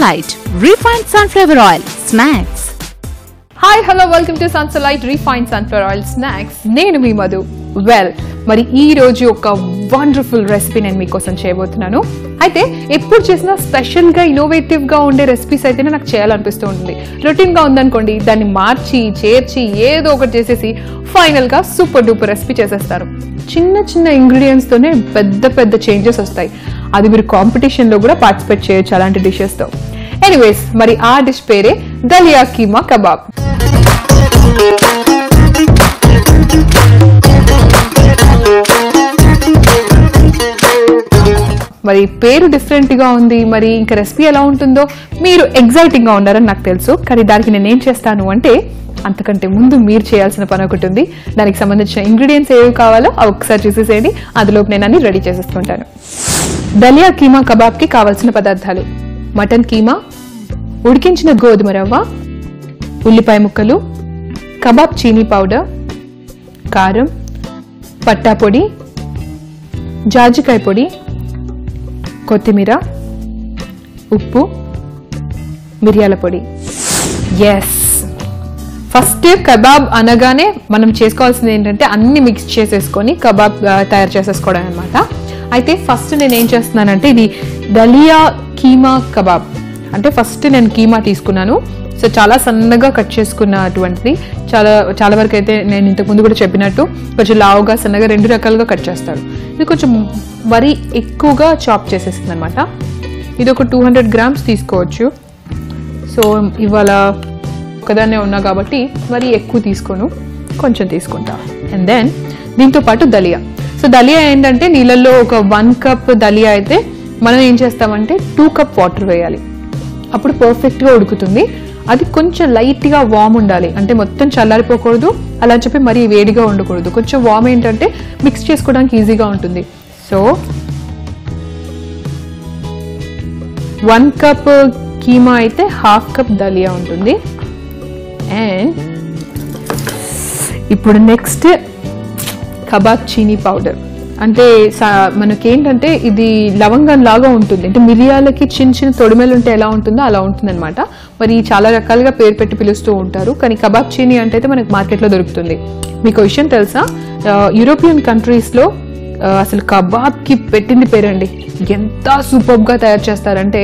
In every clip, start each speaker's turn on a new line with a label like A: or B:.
A: Sunsalite Refined Sunflower Oil Snacks.
B: Hi, hello, welcome to Sunsalite Refined Sunflower Oil Snacks. నేను మీ మధు. మరి ఈ రోజు ఒక వండర్ఫుల్ రెసిపీ నేను మీకోసం చేయబోతున్నాను. అయితే ఎప్పుడు చేసినా స్పెషల్గా ఇన్నోవేటివ్గా ఉండే రెసిపీస్ అయితేనే నాకు చేయాలనిపిస్తూ ఉంటుంది. రొటీన్గా ఉందనుకోండి, దాన్ని మార్చి చేర్చి ఏదో ఒకటి చేసేసి ఫైనల్గా సూపర్ డూపర్ రెసిపీ చేసేస్తారు. చిన్న చిన్న ఇంగ్రీడియంట్స్తోనే పెద్ద పెద్ద చేంజెస్ వస్తాయి. అది మీరు కాంపిటీషన్లో కూడా పార్టిసిపేట్ చేయొచ్చు అలాంటి డిషెస్తో. ఎనీవేస్, మరి ఆ డిష్ పేరే దలియా కీమా కబాబ్. మరి పేరు డిఫరెంట్గా ఉంది, మరి ఇంకా రెసిపీ ఎలా ఉంటుందో మీరు ఎగ్జైటింగ్గా ఉన్నారని నాకు తెలుసు. కానీ దానికి నేనేం చేస్తాను అంటే, అంతకంటే ముందు మీరు చేయాల్సిన పని ఒకటి ఉంది. దానికి సంబంధించిన ఇంగ్రీడియంట్స్ ఏవి కావాలో అవి ఒకసారి చూసేసేయండి. అందులోపు నేను అన్ని రెడీ చేసేసుకుంటాను. దలియా కీమా కబాబ్కి కావాల్సిన పదార్థాలు: మటన్ కీమా, ఉడికించిన గోధుమ రవ్వ, ఉల్లిపాయ ముక్కలు, కబాబ్ చీనీ పౌడర్, కారం, పట్టా పొడి, జాజికాయ పొడి, కొత్తిమీర, ఉప్పు, మిరియాల పొడి. ఎస్, ఫస్ట్ కబాబ్ అనగానే మనం చేసుకోవాల్సింది ఏంటంటే అన్ని మిక్స్ చేసేసుకొని కబాబ్ తయారు చేసేసుకోవడం అనమాట. అయితే ఫస్ట్ నేను ఏం చేస్తున్నానంటే, ఇది దలియా కీమా కబాబ్ అంటే ఫస్ట్ నేను కీమా తీసుకున్నాను. సో చాలా సన్నగా కట్ చేసుకున్నటువంటిది. చాలా వరకు అయితే నేను ఇంతకుముందు కూడా చెప్పినట్టు కొంచెం లావుగా సన్నగా రెండు రకాలుగా కట్ చేస్తాడు. ఇది కొంచెం మరీ ఎక్కువగా చాప్ చేసేస్తుంది అనమాట. ఇది ఒక 200 grams తీసుకోవచ్చు. సో ఇవాళ ఒకదాన్నే ఉన్నా కాబట్టి మరీ ఎక్కువ తీసుకోను, కొంచెం తీసుకుంటా. అండ్ దెన్ దీంతో పాటు దలియా. సో దలియా ఏంటంటే, నీళ్ళల్లో ఒక 1 cup దలియా అయితే మనం ఏం చేస్తామంటే 2 cup వాటర్ వేయాలి. అప్పుడు పర్ఫెక్ట్గా ఉడుకుతుంది. అది కొంచెం లైట్గా వామ్ ఉండాలి, అంటే మొత్తం చల్లారిపోకూడదు, అలా చెప్పి మరీ వేడిగా ఉండకూడదు. కొంచెం వామ్ ఏంటంటే మిక్స్ చేసుకోవడానికి ఈజీగా ఉంటుంది. సో 1 cup కీమా అయితే 1/2 cup దలియా ఉంటుంది. అండ్ ఇప్పుడు నెక్స్ట్ కబాబ్ చీనీ పౌడర్. అంటే మనకేంటంటే ఇది లవంగం లాగా ఉంటుంది, అంటే మిరియాలకి చిన్న చిన్న తొడిమెలు ఉంటే ఎలా ఉంటుందో అలా ఉంటుంది అనమాట. మరి చాలా రకాలుగా పేరు పెట్టి పిలుస్తూ ఉంటారు, కానీ కబాబ్ చీనీ అంటే అయితే మనకి మార్కెట్లో దొరుకుతుంది. మీకు విషయం తెలుసా, యూరోపియన్ కంట్రీస్లో అసలు కబాబ్కి పెట్టింది పేరండి. ఎంత సూపర్గా తయారు చేస్తారంటే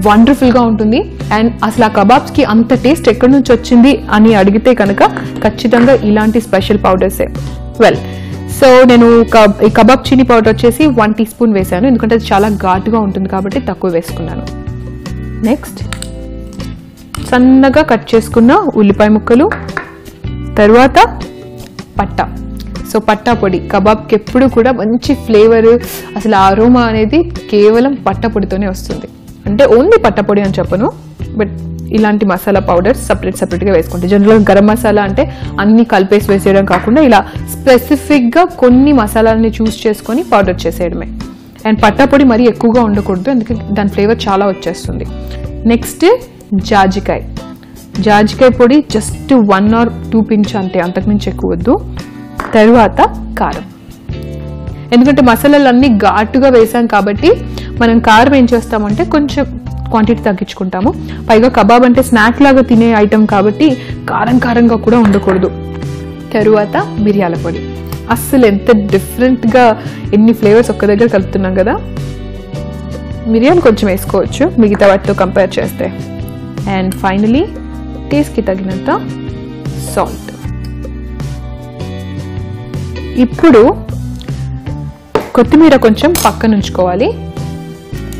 B: వండర్ఫుల్గా ఉంటుంది. అండ్ అసలు ఆ కబాబ్స్కి అంత టేస్ట్ ఎక్కడి నుంచి వచ్చింది అని అడిగితే కనుక ఖచ్చితంగా ఇలాంటి స్పెషల్ పౌడర్సే. సో నేను ఈ కబాబ్ చీనీ పౌడర్ వచ్చేసి 1 teaspoon వేసాను, ఎందుకంటే అది చాలా ఘాటుగా ఉంటుంది కాబట్టి తక్కువ వేసుకున్నాను. నెక్స్ట్ సన్నగా కట్ చేసుకున్న ఉల్లిపాయ ముక్కలు, తర్వాత పట్టా. సో పట్టా పొడి కబాబ్కి ఎప్పుడు కూడా మంచి ఫ్లేవర్, అసలు అరోమా అనేది కేవలం పట్టా పొడితోనే వస్తుంది. అంటే ఓన్లీ పట్టా పొడి అని చెప్పను, బట్ ఇలాంటి మసాలా పౌడర్స్ సపరేట్గా వేసుకుంటే. జనరల్గా గరం మసాలా అంటే అన్ని కలిపేసి వేసేయడం కాకుండా ఇలా స్పెసిఫిక్గా కొన్ని మసాలాలని చూస్ చేసుకొని పౌడర్ చేసేయడమే. అండ్ పట్టా పొడి మరీ ఎక్కువగా ఉండకూడదు, ఎందుకంటే దాని ఫ్లేవర్ చాలా వచ్చేస్తుంది. నెక్స్ట్ జాజికాయ పొడి జస్ట్ 1 or 2 pinch అంతే, అంతకుమించి ఎక్కువ వద్దు. తర్వాత కారం, ఎందుకంటే మసాలాలు అన్నీ ఘాటుగా వేసాం కాబట్టి మనం కారం ఏం చేస్తామంటే కొంచెం క్వాంటిటీ తగ్గించుకుంటాము. పైగా కబాబ్ అంటే స్నాక్ లాగా తినే ఐటమ్ కాబట్టి కారంగా కూడా ఉండకూడదు. తరువాత మిరియాల పొడి. అస్సలు ఎంత డిఫరెంట్గా ఎన్ని ఫ్లేవర్స్ ఒక్క దగ్గర కలుపుతున్నాం కదా. మిరియాలు కొంచెం వేసుకోవచ్చు మిగతా వాటితో కంపేర్ చేస్తే. అండ్ ఫైనలీ టేస్ట్కి తగినంత సాల్ట్. ఇప్పుడు కొత్తిమీర కొంచెం పక్కన ఉంచుకోవాలి.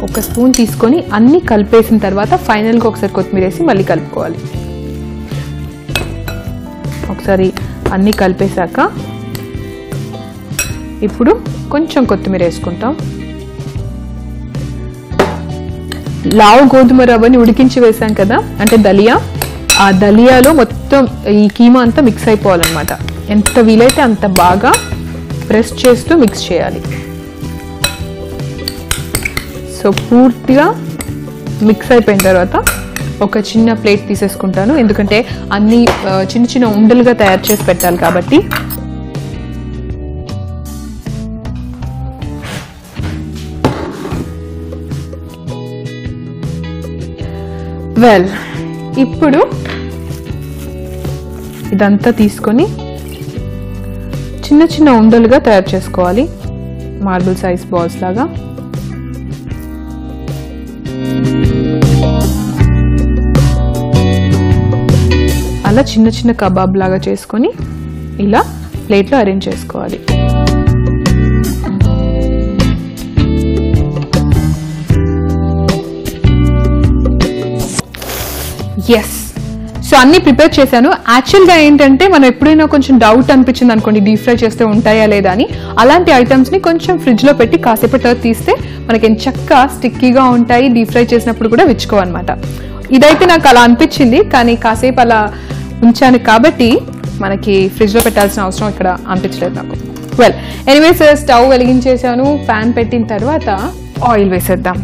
B: 1 spoon తీసుకొని అన్నీ కలిపేసిన తర్వాత ఫైనల్గా ఒకసారి కొత్తిమీర వేసి మళ్ళీ కలుపుకోవాలి. ఒకసారి అన్నీ కలిపేశాక ఇప్పుడు కొంచెం కొత్తిమీర వేసుకుంటాం. లావు గోధుమ రవ్వని ఉడికించి వేసాం కదా, అంటే దలియా. ఆ దలియాలో మొత్తం ఈ కీమా అంతా మిక్స్ అయిపోవాలన్నమాట. ఎంత వీలైతే అంత బాగా ప్రెస్ చేస్తూ మిక్స్ చేయాలి. సో పూర్తిగా మిక్స్ అయిపోయిన తర్వాత ఒక చిన్న ప్లేట్ తీసేసుకుంటాను, ఎందుకంటే అన్ని చిన్న చిన్న ఉండలుగా తయారు చేసి పెట్టాలి కాబట్టి. వెల్, ఇప్పుడు ఇదంతా తీసుకొని చిన్న చిన్న ఉండలుగా తయారు చేసుకోవాలి, మార్బుల్ సైజ్ బాల్స్ లాగా. అలా చిన్న చిన్న కబాబ్ లాగా చేసుకొని ఇలా ప్లేట్లో అరేంజ్ చేసుకోవాలి. ఎస్, సో అన్ని ప్రిపేర్ చేశాను. యాక్చువల్గా ఏంటంటే మనం ఎప్పుడైనా కొంచెం డౌట్ అనిపించింది అనుకోండి డీప్ ఫ్రై చేస్తే ఉంటాయా లేదా అని, అలాంటి ఐటమ్స్ని కొంచెం ఫ్రిడ్జ్లో పెట్టి కాసేపటి తర్వాత తీస్తే మనకి చక్కగా స్టిక్కీగా ఉంటాయి, డీప్ ఫ్రై చేసినప్పుడు కూడా విచ్చుకోవన్నమాట. ఇదైతే నాకు అలా అనిపించింది, కానీ కాసేపు అలా ఉంచాను కాబట్టి మనకి ఫ్రిడ్జ్లో పెట్టాల్సిన అవసరం ఇక్కడ అనిపించలేదు నాకు. వెల్, ఎనీవేస్ స్టవ్ వెలిగించేసాను. ప్యాన్ పెట్టిన తర్వాత ఆయిల్ వేసేద్దాం.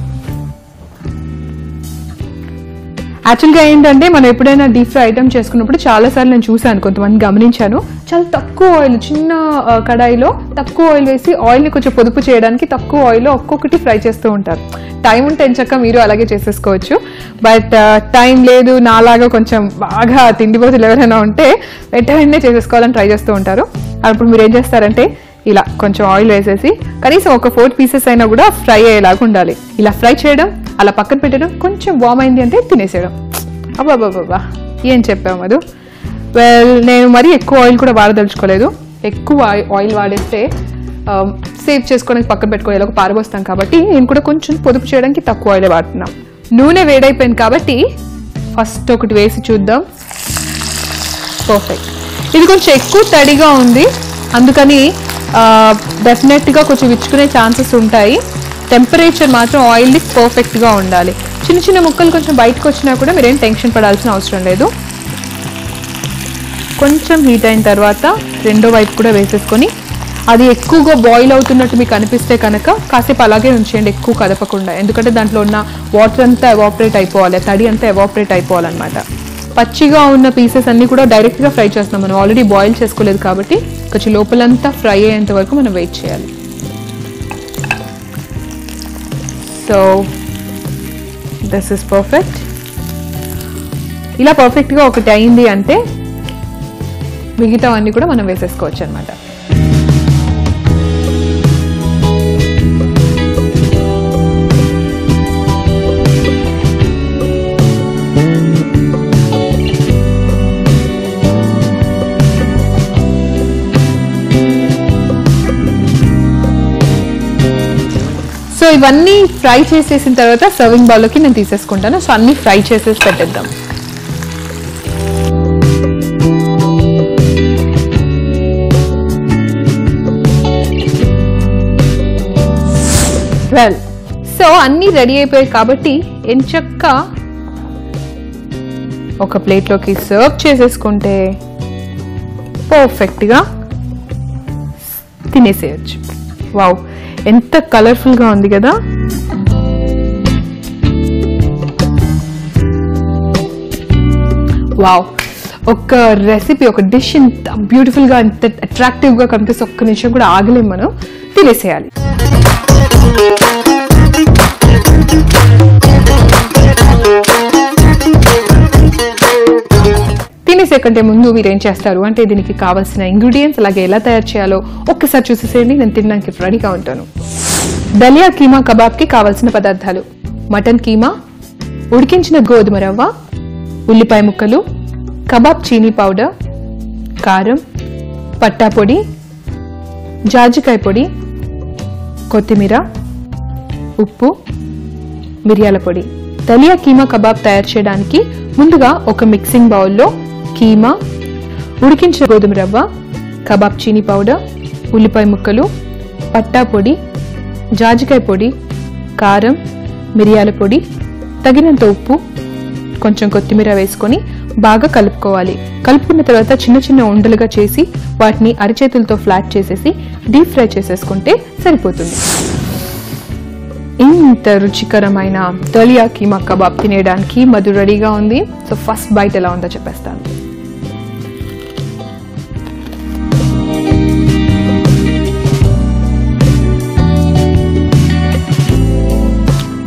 B: యాక్చువల్గా ఏంటంటే మనం ఎప్పుడైనా డీప్ ఫ్రై ఐటమ్ చేసుకున్నప్పుడు చాలాసార్లు నేను చూశాను, కొంతమంది గమనించాను, చాలా తక్కువ ఆయిల్, చిన్న కడాయిలో తక్కువ ఆయిల్ వేసి ఆయిల్ని కొంచెం పొదుపు చేయడానికి తక్కువ ఆయిల్లో ఒక్కొక్కటి ఫ్రై చేస్తూ ఉంటారు. టైం ఉంటే ఎంచక్క మీరు అలాగే చేసేసుకోవచ్చు. బట్ టైం లేదు, నాలాగా కొంచెం బాగా తిండిపోతులు ఎవరైనా ఉంటే వెంటనే చేసేసుకోవాలని ట్రై చేస్తూ ఉంటారు. అప్పుడు మీరు ఏం చేస్తారంటే ఇలా కొంచెం ఆయిల్ వేసేసి కనీసం ఒక 4 పీసెస్ అయినా కూడా ఫ్రై అయ్యేలాగా ఉండాలి. ఇలా ఫ్రై చేయడం, అలా పక్కన పెట్టడం, కొంచెం వామ్ అయింది అంటే తినేసేయడం. అబ్బాబాబా, ఏం చెప్పాము మధు. వెల్, నేను మరీ ఎక్కువ ఆయిల్ కూడా వాడదలుచుకోలేదు. ఎక్కువ ఆయిల్ వాడేస్తే సేవ్ చేసుకోవడానికి పక్కన పెట్టుకోవాలి, ఒక పారబోస్తాం కాబట్టి నేను కూడా కొంచెం పొదుపు చేయడానికి తక్కువ ఆయిల్ వాడుతున్నాం. నూనె వేడైపోయింది కాబట్టి ఫస్ట్ ఒకటి వేసి చూద్దాం. పర్ఫెక్ట్. ఇది కొంచెం ఎక్కువ తడిగా ఉంది, అందుకని డెఫినెట్గా కొంచెం విచ్చుకునే ఛాన్సెస్ ఉంటాయి. టెంపరేచర్ మాత్రం ఆయిల్ది పర్ఫెక్ట్గా ఉండాలి. చిన్న చిన్న ముక్కలు కొంచెం బయటకు వచ్చినా కూడా మీరేం టెన్షన్ పడాల్సిన అవసరం లేదు. కొంచెం హీట్ అయిన తర్వాత రెండో వైపు కూడా వేసేసుకొని, అది ఎక్కువగా బాయిల్ అవుతున్నట్టు మీకు అనిపిస్తే కనుక కాసేపు అలాగే ఉంచేయండి, ఎక్కువ కదపకుండా. ఎందుకంటే దాంట్లో ఉన్న వాటర్ అంతా ఎవాపరేట్ అయిపోవాలి, తడి అంతా ఎవాపరేట్ అయిపోవాలన్నమాట. పచ్చిగా ఉన్న పీసెస్ అన్నీ కూడా డైరెక్ట్గా ఫ్రై చేస్తున్నాం, మనం ఆల్రెడీ బాయిల్ చేసుకోలేదు కాబట్టి కొంచెం లోపలంతా ఫ్రై అయ్యేంత వరకు మనం వెయిట్ చేయాలి. So this is perfect. ఇలా పర్ఫెక్ట్గా ఒకటి అయింది అంటే మిగతావన్నీ కూడా మనం వేసేసుకోవచ్చు అనమాట. సో ఇవన్నీ ఫ్రై చేసేసిన తర్వాత సర్వింగ్ బౌల్లోకి నేను తీసేసుకుంటాను. సో అన్నీ ఫ్రై చేసేసి పెట్టేద్దాం. వెల్, సో అన్నీ రెడీ అయిపోయాయి కాబట్టి ఎంచక్కా ఒక ప్లేట్లోకి సర్వ్ చేసేసుకుంటే పర్ఫెక్ట్గా తినేసేయచ్చు. వావ్, ఎంత కలర్ఫుల్గా ఉంది కదా. వావ్, ఒక రెసిపీ, ఒక డిష్ ఇంత బ్యూటిఫుల్గా, ఇంత అట్రాక్టివ్గా కనిపిస్తే ఒక్క నిమిషం కూడా ఆగలేం, మనం తినేసేయాలి. తినేసే కంటే ముందు మీరు ఏం చేస్తారు అంటే దీనికి కావాల్సిన ఇంగ్రీడియంట్స్ అలాగే ఎలా తయారు చేయాలో ఒక్కసారి చూసేసేయండి. నేను తినడానికి రెడీగా ఉంటాను. దలియా కీమా కబాబ్కి కావాల్సిన పదార్థాలు: మటన్ కీమా, ఉడికించిన గోధుమ రవ్వ, ఉల్లిపాయ ముక్కలు, కబాబ్ చీనీ పౌడర్, కారం, పట్టా పొడి, జాజికాయ పొడి, కొత్తిమీర, ఉప్పు, మిరియాల పొడి. దలియా కీమా కబాబ్ తయారు చేయడానికి ముందుగా ఒక మిక్సింగ్ బౌల్లో కీమా, ఉడికించిన గోధుమ రవ్వ, కబాబ్ చీనీ పౌడర్, ఉల్లిపాయ ముక్కలు, పట్టా పొడి, జాజికాయ పొడి, కారం, మిరియాల పొడి, తగినంత ఉప్పు, కొంచెం కొత్తిమీర వేసుకొని బాగా కలుపుకోవాలి. కలుపుకున్న తర్వాత చిన్న చిన్న ఉండలుగా చేసి వాటిని అరచేతులతో ఫ్లాట్ చేసేసి డీప్ ఫ్రై చేసేసుకుంటే సరిపోతుంది. ఇంత రుచికరమైన దలియా కీమా కబాబ్ తినేయడానికి మధు రెడీగా ఉంది. సో ఫస్ట్ బైట్ ఎలా ఉందో చెప్పేస్తాను.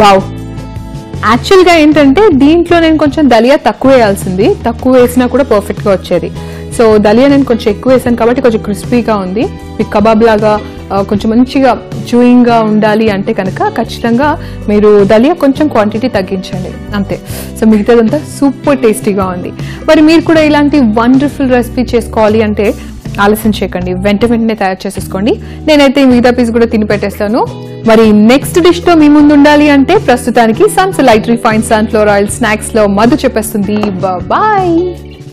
B: వావ్, యాక్చువల్గా ఏంటంటే దీంట్లో నేను కొంచెం దలియా తక్కువ వేయాల్సింది, తక్కువ వేసినా కూడా పర్ఫెక్ట్గా వచ్చేది. సో దలియా నేను కొంచెం ఎక్కువ వేసాను కాబట్టి కొంచెం క్రిస్పీగా ఉంది. మీకు కబాబ్ లాగా కొంచెం మంచిగా చూయింగ్గా ఉండాలి అంటే కనుక ఖచ్చితంగా మీరు దలియా కొంచెం క్వాంటిటీ తగ్గించండి అంతే. సో మిగతాదంతా సూపర్ టేస్టీగా ఉంది. మరి మీరు కూడా ఇలాంటి వండర్ఫుల్ రెసిపీ చేసుకోవాలి అంటే ఆలస్యం చేయకండి, వెంటనే తయారు చేసేసుకోండి. నేనైతే మిగతా పీస్ కూడా తిని పెట్టేస్తాను. మరి నెక్స్ట్ డిష్ తో మీ ముందు ఉండాలి అంటే ప్రస్తుతానికి sunlight refined sunflower oil snacks లో మధు చెప్పేస్తుంది. బాయ్.